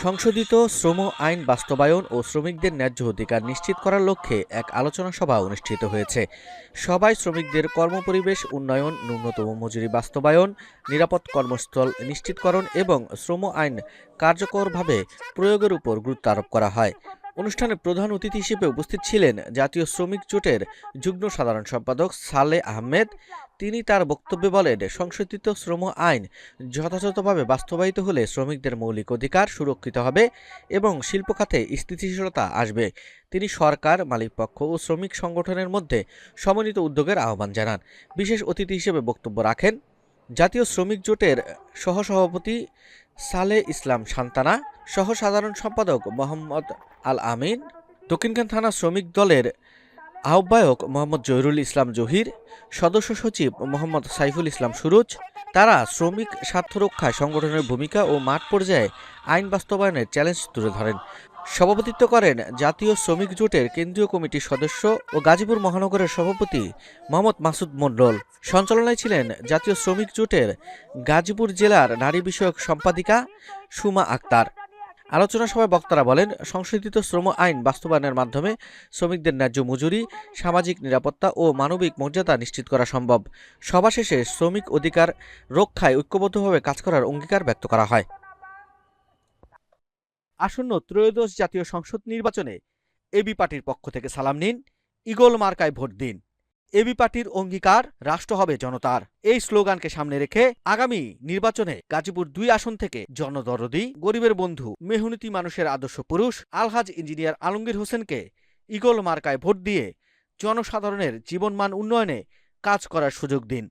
সংশোধিত শ্রম আইন বাস্তবায়ন ও শ্রমিকদের ন্যায্য অধিকার নিশ্চিত করার লক্ষ্যে এক আলোচনা সভা অনুষ্ঠিত হয়েছে। সভায় শ্রমিকদের কর্মপরিবেশ উন্নয়ন, ন্যূনতম মজুরি বাস্তবায়ন, নিরাপদ কর্মস্থল নিশ্চিতকরণ এবং শ্রম আইন কার্যকরভাবে প্রয়োগের উপর গুরুত্ব আরোপ করা হয়। অনুষ্ঠানে প্রধান অতিথি হিসেবে উপস্থিত ছিলেন জাতীয় শ্রমিক জোটের যুগ্ম সাধারণ সম্পাদক সালেহ আহমেদ। তিনি তার বক্তব্যে বলেন, সংশোধিত শ্রম আইন যথাযথভাবে বাস্তবায়িত হলে শ্রমিকদের মৌলিক অধিকার সুরক্ষিত হবে এবং শিল্প খাতে স্থিতিশীলতা আসবে। তিনি সরকার, মালিকপক্ষ ও শ্রমিক সংগঠনের মধ্যে সমন্বিত উদ্যোগের আহ্বান জানান। বিশেষ অতিথি হিসেবে বক্তব্য রাখেন জাতীয় শ্রমিক জোটের সহসভাপতি সালেহ ইসলাম সান্তানা, সহ সাধারণ সম্পাদক মোহাম্মদ আল আমিন, দক্ষিণখান থানা শ্রমিক দলের আহ্বায়ক মোহাম্মদ জহিরুল ইসলাম জহির, সদস্য সচিব মোহাম্মদ সাইফুল ইসলাম সুরুজ। তারা শ্রমিক স্বার্থ রক্ষায় সংগঠনের ভূমিকা ও মাঠ পর্যায়ে আইন বাস্তবায়নের চ্যালেঞ্জ তুলে ধরেন। সভাপতিত্ব করেন জাতীয় শ্রমিক জোটের কেন্দ্রীয় কমিটির সদস্য ও গাজীপুর মহানগরের সভাপতি মোহাম্মদ মাসুদ মণ্ডল। সঞ্চালনায় ছিলেন জাতীয় শ্রমিক জোটের গাজীপুর জেলার নারী বিষয়ক সম্পাদিকা সুমা আক্তার। আলোচনা সভায় বক্তারা বলেন, সংশোধিত শ্রম আইন বাস্তবায়নের মাধ্যমে শ্রমিকদের ন্যায্য মজুরি, সামাজিক নিরাপত্তা ও মানবিক মর্যাদা নিশ্চিত করা সম্ভব। সভা শেষে শ্রমিক অধিকার রক্ষায় ঐক্যবদ্ধভাবে কাজ করার অঙ্গীকার ব্যক্ত করা হয়। আসন্ন ত্রয়োদশ জাতীয় সংসদ নির্বাচনে এবি পার্টির পক্ষ থেকে সালাম নিন, ঈগল মার্কায় ভোট দিন। এবি পার্টির অঙ্গীকার, রাষ্ট্র হবে জনতার। এই স্লোগানকে সামনে রেখে আগামী নির্বাচনে গাজীপুর ২ আসন থেকে জনদরদি, গরিবের বন্ধু, মেহনতি মানুষের আদর্শ পুরুষ আলহাজ ইঞ্জিনিয়ার আলমগীর হোসেনকে ঈগল মার্কায় ভোট দিয়ে জনসাধারণের জীবনমান উন্নয়নে কাজ করার সুযোগ দিন।